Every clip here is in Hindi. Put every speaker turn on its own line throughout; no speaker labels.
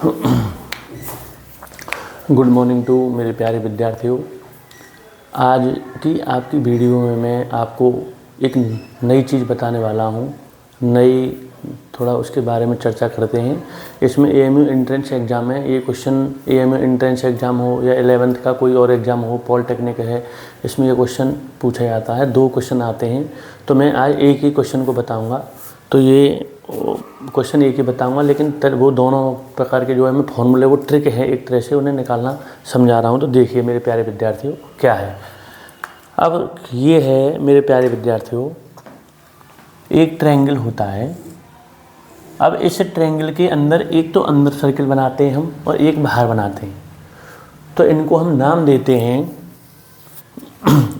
गुड मॉर्निंग टू मेरे प्यारे विद्यार्थियों। आज की आपकी वीडियो में मैं आपको एक नई चीज़ बताने वाला हूँ। थोड़ा उसके बारे में चर्चा करते हैं। इसमें एएमयू एंट्रेंस एग्ज़ाम है। ये क्वेश्चन एएमयू एंट्रेंस एग्ज़ाम हो या 11th का कोई और एग्ज़ाम हो, पॉलिटेक्निक है, इसमें ये क्वेश्चन पूछा जाता है। 2 क्वेश्चन आते हैं, तो मैं आज एक ही क्वेश्चन को बताऊँगा। तो ये क्वेश्चन एक ही बताऊंगा, लेकिन वो दोनों प्रकार के जो है मैं फॉर्मूले, वो ट्रिक है एक तरह से, उन्हें निकालना समझा रहा हूँ। तो देखिए मेरे प्यारे विद्यार्थियों क्या है। अब ये है मेरे प्यारे विद्यार्थियों, एक ट्रायंगल होता है। अब इस ट्रायंगल के अंदर एक तो अंदर सर्किल बनाते हैं हम और एक बाहर बनाते हैं। तो इनको हम नाम देते हैं,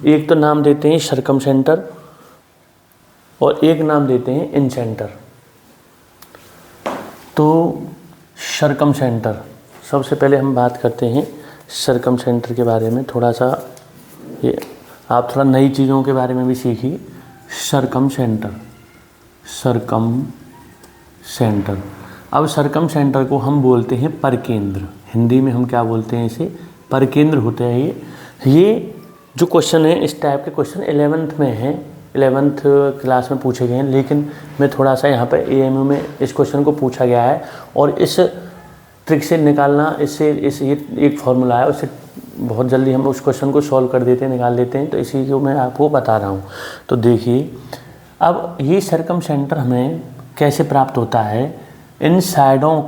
एक तो नाम देते हैं सर्कम सेंटर और एक नाम देते हैं इन सेंटर। तो सर्कम सेंटर, सबसे पहले हम बात करते हैं सर्कम सेंटर के बारे में। थोड़ा सा ये आप थोड़ा नई चीज़ों के बारे में भी सीखिए। Circum centre, circum centre. अब सर्कम सेंटर को हम बोलते हैं परकेंद्र। हिंदी में हम क्या बोलते हैं इसे? परकेंद्र होते हैं ये जो क्वेश्चन है, इस टाइप के क्वेश्चन 11th में हैं, 11th क्लास में पूछे गए हैं। लेकिन मैं थोड़ा सा यहाँ पर एएमयू में इस क्वेश्चन को पूछा गया है और इस ट्रिक से निकालना, इससे ये एक फार्मूला है, उससे बहुत जल्दी हम उस क्वेश्चन को सॉल्व कर देते हैं, निकाल देते हैं। तो इसी को मैं आपको बता रहा हूँ। तो देखिए, अब ये सर्कम सेंटर हमें कैसे प्राप्त होता है? इन साइडों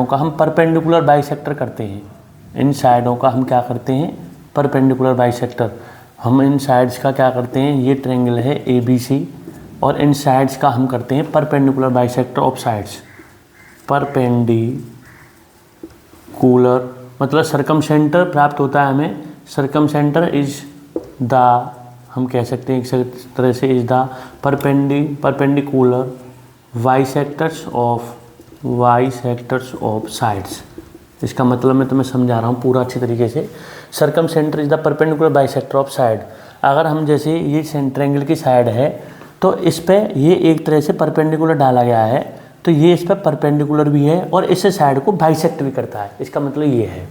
का हम परपेंडिकुलर बाइसेक्टर करते हैं। इन साइडों का हम क्या करते हैं? Perpendicular bisector. हम इन साइड्स का क्या करते हैं? ये ट्रायंगल है ABC और इन साइड्स का हम करते हैं perpendicular bisector of sides. Perpendicular मतलब सर्कम सेंटर प्राप्त होता है हमें। सर्कम सेंटर इज द, हम कह सकते हैं एक तरह से, is the perpendicular bisectors of sides. इसका मतलब मैं तुम्हें समझा रहा हूँ पूरा अच्छी तरीके से। Circum centre is the perpendicular bisector of side. अगर हम जैसे ये ट्रायंगल की साइड है तो इस पे ये एक तरह से परपेंडिकुलर डाला गया है, तो ये इस पर परपेंडिकुलर भी है और इस साइड को बाइसेक्ट भी करता है। इसका मतलब ये है,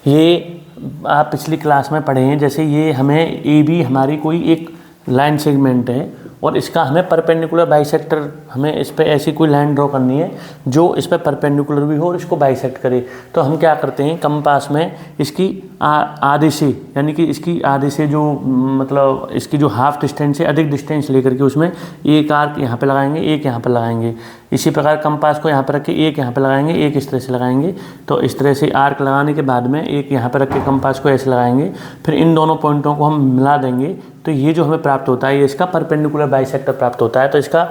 ये आप पिछली क्लास में पढ़े हैं। जैसे ये हमें AB हमारी कोई एक लाइन सेगमेंट है और इसका हमें परपेंडिकुलर बाइसेक्टर, हमें इस पर ऐसी कोई लाइन ड्रॉ करनी है जो इस पर परपेंडिकुलर भी हो और इसको बाइसेक्ट करे। तो हम क्या करते हैं, कंपास में इसकी आधे से, यानी कि इसकी आधे से जो मतलब इसकी जो हाफ डिस्टेंस है, अधिक डिस्टेंस लेकर के उसमें एक आर्क यहाँ पे लगाएंगे, एक यहाँ पे लगाएंगे। इसी प्रकार कंपास को यहाँ पर रख के एक यहाँ पे लगाएंगे, एक इस तरह से लगाएंगे। तो इस तरह से आर्क लगाने के बाद में एक यहाँ पर रख के कंपास को ऐसे लगाएंगे, फिर इन दोनों पॉइंटों को हम मिला देंगे। तो ये जो हमें प्राप्त होता है, ये इसका परपेंडिकुलर बाइसेक्टर प्राप्त होता है। तो इसका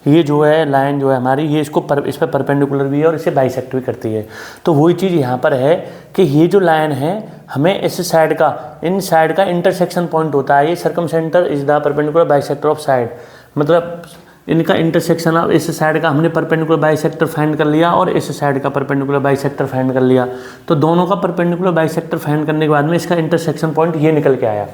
ये जो है लाइन जो है हमारी, ये इसको इस पर परपेंडिकुलर भी है और इसे बाइसेक्ट भी करती है। तो वही चीज़ यहाँ पर है कि ये जो लाइन है हमें इस साइड का, इन साइड का इंटरसेक्शन पॉइंट होता है। ये circum centre is the perpendicular bisector of side, मतलब इनका इंटरसेक्शन। अब इस साइड का हमने परपेंडिकुलर बाइसेक्टर फाइंड कर लिया और इस साइड का परपेंडिकुलर बाइसेक्टर फाइंड कर लिया। तो दोनों का परपेंडिकुलर बाइसेक्टर फाइंड करने के बाद में इसका इंटरसेक्शन पॉइंट ये निकल के आया।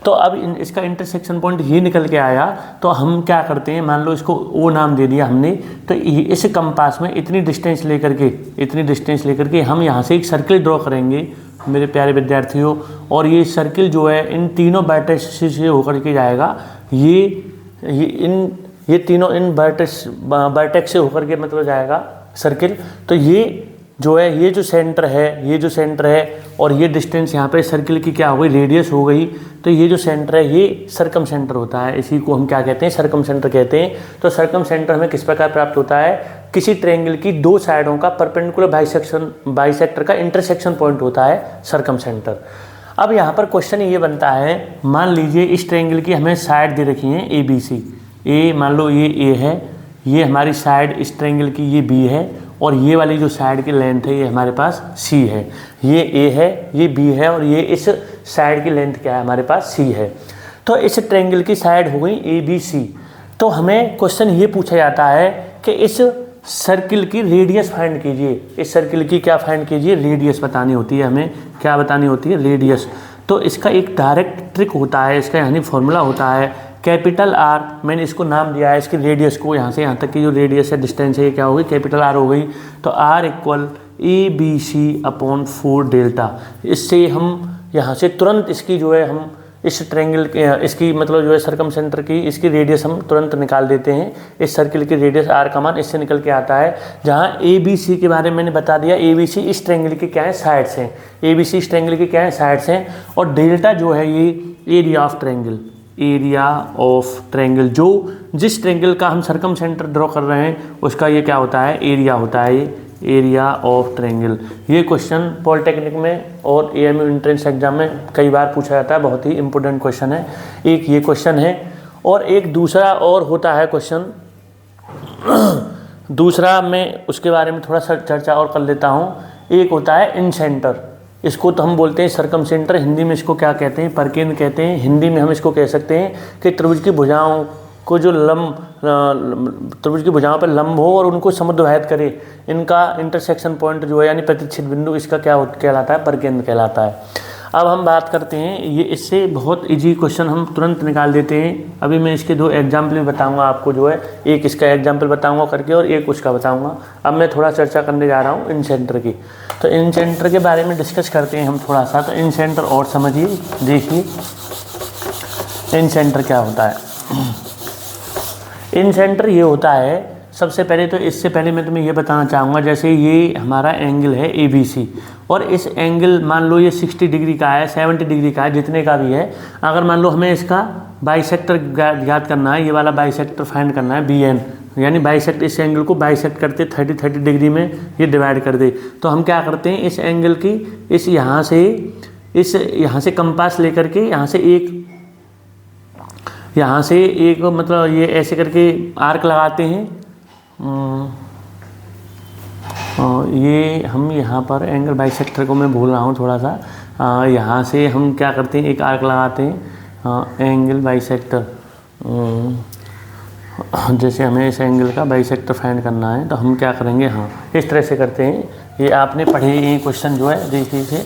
तो अब इसका इंटरसेक्शन पॉइंट ये निकल के आया, तो हम क्या करते हैं, मान लो इसको O नाम दे दिया हमने। तो इस कंपास में इतनी डिस्टेंस लेकर के हम यहाँ से एक सर्किल ड्रॉ करेंगे मेरे प्यारे विद्यार्थियों। और ये सर्किल जो है इन तीनों वर्टेक्स से होकर के जाएगा। ये तीनों इन वर्टेक्स से होकर के मतलब जाएगा सर्किल। तो ये जो है, ये जो सेंटर है और ये डिस्टेंस यहाँ पे सर्किल की क्या हो गई, रेडियस हो गई। तो ये जो सेंटर है ये सर्कम सेंटर होता है। इसी को हम क्या कहते हैं, सर्कम सेंटर कहते हैं। तो सर्कम सेंटर हमें किस प्रकार प्राप्त होता है? किसी ट्रायंगल की 2 साइडों का परपेंडिकुलर बाइसेक्टर का इंटरसेक्शन पॉइंट होता है सर्कम सेंटर। अब यहाँ पर क्वेश्चन ये बनता है, मान लीजिए इस ट्रायंगल की हमें साइड दे रखी है ABC। मान लो ये A है, ये हमारी साइड इस ट्रायंगल की ये B है और ये वाली जो साइड की लेंथ है ये हमारे पास C है। ये A है, ये B है और ये इस साइड की लेंथ क्या है, हमारे पास C है। तो इस ट्रायंगल की साइड हो गई ABC। तो हमें क्वेश्चन ये पूछा जाता है कि इस सर्किल की रेडियस फाइंड कीजिए। इस सर्किल की क्या फाइंड कीजिए? रेडियस बतानी होती है हमें। क्या बतानी होती है? रेडियस। तो इसका एक डायरेक्ट ट्रिक होता है, इसका यानी फॉर्मूला होता है कैपिटल आर, मैंने इसको नाम दिया है इसकी रेडियस को, यहाँ से यहाँ तक की जो रेडियस है, डिस्टेंस है, ये क्या होगी, कैपिटल आर हो गई। तो R equal ABC upon 4 delta. इससे हम यहाँ से तुरंत इसकी जो है हम इस ट्रायंगल इसकी मतलब जो है सर्कम सेंटर की इसकी रेडियस हम तुरंत निकाल देते हैं। इस सर्किल की रेडियस आर का मान इससे निकल के आता है। जहाँ ABC के बारे में मैंने बता दिया, ABC इस ट्रायंगल के क्या है, साइड्स हैं। ABC इस ट्रायंगल के क्या है, साइड्स हैं। और डेल्टा जो है ये area of triangle, area of triangle, जो जिस ट्रायंगल का हम सर्कम सेंटर ड्रॉ कर रहे हैं उसका ये क्या होता है, एरिया होता है, एरिया ऑफ ट्रायंगल। ये क्वेश्चन पॉलिटेक्निक में और AMU एंट्रेंस एग्जाम में कई बार पूछा जाता है, बहुत ही इंपॉर्टेंट क्वेश्चन है। एक ये क्वेश्चन है और एक दूसरा और होता है क्वेश्चन दूसरा, मैं उसके बारे में थोड़ा सा चर्चा और कर लेता हूँ। एक होता है इन सेंटर, इसको तो हम बोलते हैं सर्कम सेंटर, हिंदी में इसको क्या कहते हैं, परकेंद्र कहते हैं। हिंदी में हम इसको कह सकते हैं कि त्रिभुज की भुजाओं को जो त्रिभुज की भुजाओं पर लंब हो और उनको समुद्रवाहित करे, इनका इंटरसेक्शन पॉइंट जो है यानी प्रतिच्छेद बिंदु, इसका क्या कहलाता है, परकेंद्र कहलाता है। अब हम बात करते हैं, ये इससे बहुत इजी क्वेश्चन हम तुरंत निकाल देते हैं। अभी मैं इसके 2 एग्जाम्पल भी बताऊंगा आपको, जो है एक इसका एग्जाम्पल बताऊंगा करके और एक उसका बताऊंगा। अब मैं थोड़ा चर्चा करने जा रहा हूँ इन सेंटर की। तो इन सेंटर के बारे में डिस्कस करते हैं हम थोड़ा सा। तो इन सेंटर और समझिए, देखिए इन सेंटर क्या होता है। इन सेंटर ये होता है, सबसे पहले तो इससे पहले मैं तुम्हें ये बताना चाहूँगा, जैसे ये हमारा एंगल है ABC और इस एंगल मान लो ये 60 डिग्री का है, 70 डिग्री का है, जितने का भी है। अगर मान लो हमें इसका बाइसेक्टर ज्ञात करना है, ये वाला बाइसेक्टर फाइंड करना है BN, यानी बाइसेक्ट, इस एंगल को बाइसेक्ट करते 30 डिग्री में ये डिवाइड कर दे, तो हम क्या करते हैं, इस एंगल की इस यहाँ से कंपास लेकर के यहाँ से एक मतलब ये ऐसे करके आर्क लगाते हैं। ये हम यहाँ पर एंगल बाइसेक्टर को मैं भूल रहा हूँ थोड़ा सा। यहाँ से हम क्या करते हैं, एक आर्क लगाते हैं एंगल बाइसेक्टर। जैसे हमें इस एंगल का बाइसेक्टर फाइंड करना है तो हम क्या करेंगे, हाँ इस तरह से करते हैं। ये आपने पढ़े ये क्वेश्चन जो है, देखिए से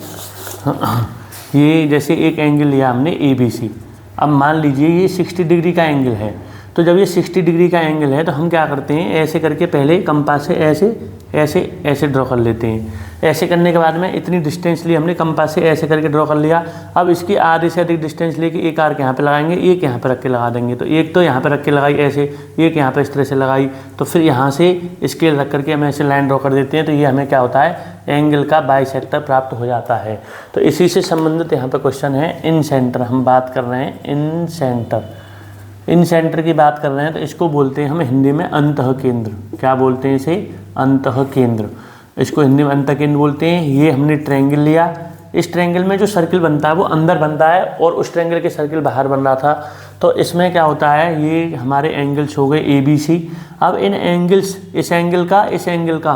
ये जैसे एक एंगल लिया हमने ABC। अब मान लीजिए ये 60 डिग्री का एंगल है, तो जब ये 60 डिग्री का एंगल है तो हम क्या करते हैं, ऐसे करके पहले कंपास से ऐसे ड्रॉ कर लेते हैं। ऐसे करने के बाद में इतनी डिस्टेंस ली हमने, कंपास से ऐसे करके ड्रॉ कर लिया। अब इसकी आधे से अधिक डिस्टेंस लेके एक आर्क यहाँ पे लगाएंगे, एक यहाँ पे रख के लगा देंगे। तो एक तो यहाँ पे रख के लगाई ऐसे, एक यहाँ पे इस तरह से लगाई, तो फिर यहाँ से स्केल रख करके हम ऐसे लाइन ड्रॉ कर देते हैं। तो ये हमें क्या होता है, एंगल का बाइसेक्टर प्राप्त हो जाता है। तो इसी से संबंधित यहाँ पे क्वेश्चन है इन सेंटर, हम बात कर रहे हैं इन सेंटर। इन सेंटर की बात कर रहे हैं तो इसको बोलते हैं हम हिंदी में अंतः केंद्र। क्या बोलते हैं इसे, अंतः केंद्र। इसको हिंदी में अंतः केंद्र बोलते हैं। ये हमने ट्रायंगल लिया, इस ट्रायंगल में जो सर्किल बनता है वो अंदर बनता है और उस ट्रायंगल के सर्किल बाहर बन रहा था। तो इसमें क्या होता है, ये हमारे एंगल्स हो गए ABC। अब इन एंगल्स, इस एंगल का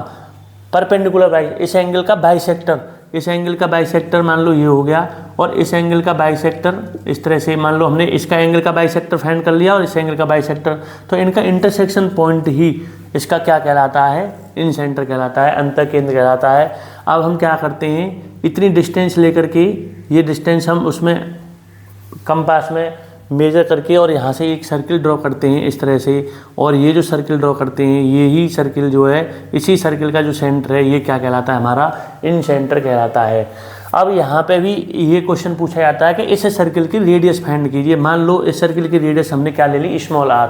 परपेंडिकुलर इस एंगल का बाइसेक्टर, इस एंगल का बाइसेक्टर मान लो ये हो गया, और इस एंगल का बाइसेक्टर इस तरह से मान लो हमने इसका एंगल का बाइसेक्टर फाइंड कर लिया और इस एंगल का बाइसेक्टर, तो इनका इंटरसेक्शन पॉइंट ही इसका क्या कहलाता है, इन सेंटर कहलाता है, अंतः केंद्र कहलाता है। अब हम क्या करते हैं, इतनी डिस्टेंस लेकर के, ये डिस्टेंस हम उसमें कंपास में मेजर करके और यहाँ से एक सर्किल ड्रॉ करते हैं इस तरह से, और ये जो सर्किल ड्रॉ करते हैं यही सर्किल जो है, इसी सर्किल का जो सेंटर है ये क्या कहलाता है, हमारा इन सेंटर कहलाता है। अब यहाँ पे भी ये क्वेश्चन पूछा जाता है कि इस सर्किल की रेडियस फाइंड कीजिए। मान लो इस सर्किल की रेडियस हमने क्या ले ली, स्मॉल r,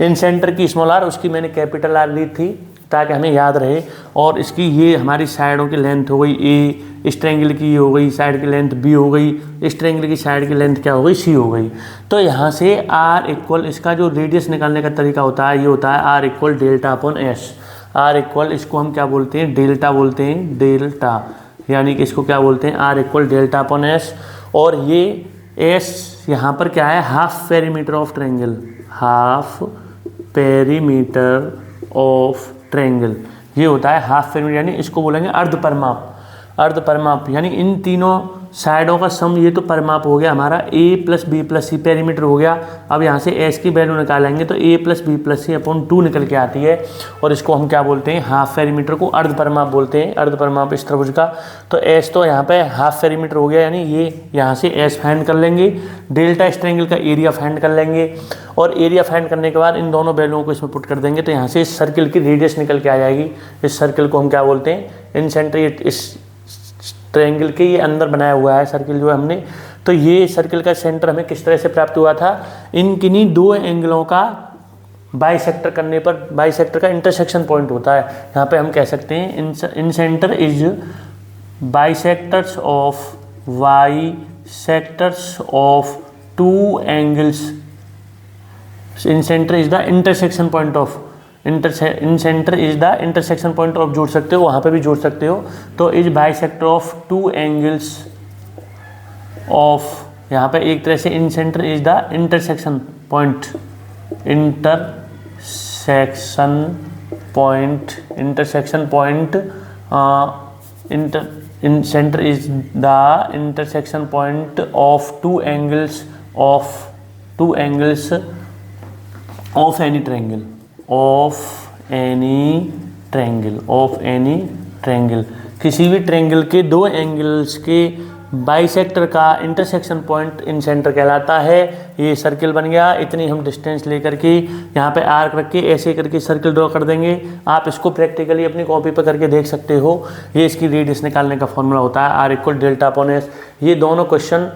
इन सेंटर की स्मॉल r, उसकी मैंने कैपिटल R ली थी ताकि हमें याद रहे, और इसकी ये हमारी साइडों की लेंथ हो गई A, इस ट्रायंगल की हो गई साइड की लेंथ B हो गई, इस ट्रायंगल की साइड की लेंथ क्या हो गई, C हो गई। तो यहाँ से R इक्वल, इसका जो रेडियस निकालने का तरीका होता है ये होता है R equal delta upon S। R equal, इसको हम क्या बोलते हैं, डेल्टा बोलते हैं, डेल्टा, यानी कि इसको क्या बोलते हैं, R equal delta upon S। और ये S यहाँ पर क्या है, half perimeter of triangle, half perimeter of triangle, ये होता है हाफ पेरीमीटर, यानी इसको बोलेंगे अर्ध परिमाप। अर्ध परिमाप यानी इन तीनों साइडों का सम, ये तो परिमाप हो गया हमारा ए प्लस बी प्लस सी, पेरीमीटर हो गया। अब यहाँ से एस की वैल्यू निकालेंगे तो ए प्लस बी प्लस सी अपॉन 2 निकल के आती है, और इसको हम क्या बोलते हैं, हाफ पेरीमीटर को अर्ध परिमाप बोलते हैं, अर्ध परिमाप इस त्रिभुज का। तो एस तो यहाँ पे हाफ पेरीमीटर हो गया, यानी ये यहाँ से एस फाइंड कर लेंगे, डेल्टा इस ट्रायंगल का एरिया फाइंड कर लेंगे, और एरिया फाइंड करने के बाद इन दोनों वैल्यूओं को इसमें पुट कर देंगे, तो यहाँ से इस सर्किल की रेडियस निकल के आ जाएगी। इस सर्किल को हम क्या बोलते हैं, इन सेंटर, इस ट्रायंगल के ये अंदर बनाया हुआ है सर्किल जो है हमने, तो ये सर्किल का सेंटर हमें किस तरह से प्राप्त हुआ था, इन किन्हीं दो एंगलों का बाइसेक्टर करने पर, बाइसेक्टर का इंटरसेक्शन पॉइंट होता है। यहाँ पे हम कह सकते हैं incentre is bisectors of two angles, incentre is the intersection point of, incentre is the intersection point of जोड़ सकते हो, वहाँ पे भी जोड़ सकते हो। तो is bisector of two angles of, यहाँ पे एक तरह से incentre is the intersection point, incentre is the intersection point of two angles of any triangle, किसी भी ट्रायंगल के दो एंगल्स के बाइसेक्टर का इंटरसेक्शन पॉइंट इन सेंटर कहलाता है। ये सर्किल बन गया, इतनी हम डिस्टेंस लेकर के यहाँ पे आर्क रख के ऐसे करके सर्किल ड्रॉ कर देंगे। आप इसको प्रैक्टिकली अपनी कॉपी पर करके देख सकते हो। ये इसकी रेडियस निकालने का फॉर्मूला होता है, R equal delta upon S. ये दोनों क्वेश्चन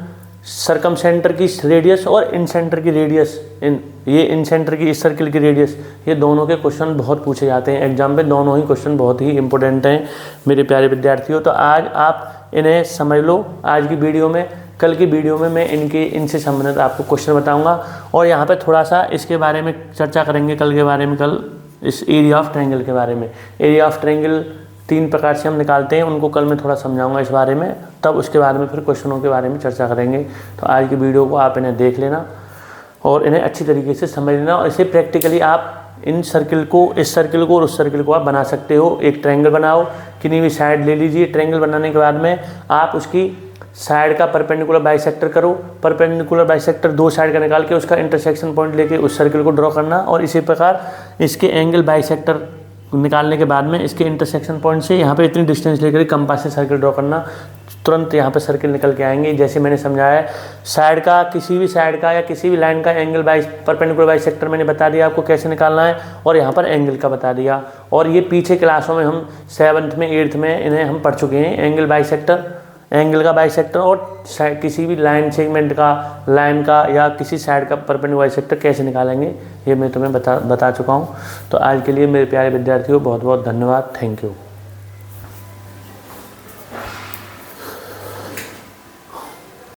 सर्कम सेंटर की रेडियस और इन सेंटर की रेडियस, इन सेंटर की इस सर्किल की रेडियस, ये दोनों के क्वेश्चन बहुत पूछे जाते हैं एग्जाम में। दोनों ही क्वेश्चन बहुत ही इंपॉर्टेंट हैं मेरे प्यारे विद्यार्थियों। तो आज आप इन्हें समझ लो आज की वीडियो में। कल की वीडियो में मैं इनसे संबंधित आपको क्वेश्चन बताऊंगा, और यहाँ पे थोड़ा सा इसके बारे में चर्चा करेंगे कल के बारे में, कल इस एरिया ऑफ ट्रायंगल के बारे में। एरिया ऑफ ट्रायंगल 3 प्रकार से हम निकालते हैं, उनको कल मैं थोड़ा समझाऊंगा इस बारे में, तब उसके बाद में फिर क्वेश्चनों के बारे में चर्चा करेंगे। तो आज की वीडियो को आप इन्हें देख लेना और इन्हें अच्छी तरीके से समझ लेना, और इसे प्रैक्टिकली आप इन सर्किल को, इस सर्किल को और उस सर्किल को आप बना सकते हो। एक ट्रायंगल बनाओ, किन्हीं भी साइड ले लीजिए। ट्रायंगल बनाने के बाद में आप उसकी साइड का परपेंडिकुलर बाइसेक्टर करो, परपेंडिकुलर बाइसेक्टर 2 साइड का निकाल के उसका इंटरसेक्शन पॉइंट लेके उस सर्किल को ड्रॉ करना, और इसी प्रकार इसके एंगल बाइसेक्टर निकालने के बाद में इसके इंटरसेक्शन पॉइंट से यहाँ पे इतनी डिस्टेंस लेकर कंपास से सर्किल ड्रॉ करना, तुरंत यहाँ पे सर्किल निकल के आएंगे। जैसे मैंने समझाया, साइड का, किसी भी साइड का या किसी भी लाइन का एंगल परपेंडिकुलर बाइसेक्टर मैंने बता दिया आपको कैसे निकालना है, और यहाँ पर एंगल का बता दिया। और ये पीछे क्लासों में हम 7th में 8th में इन्हें हम पढ़ चुके हैं। एंगल का बाइसेक्टर और किसी भी लाइन सेगमेंट का, लाइन का या किसी साइड का परपेंडिकुलर बाइसेक्टर कैसे निकालेंगे, ये मैं तुम्हें बता चुका हूँ। तो आज के लिए मेरे प्यारे विद्यार्थियों बहुत बहुत धन्यवाद। Thank you.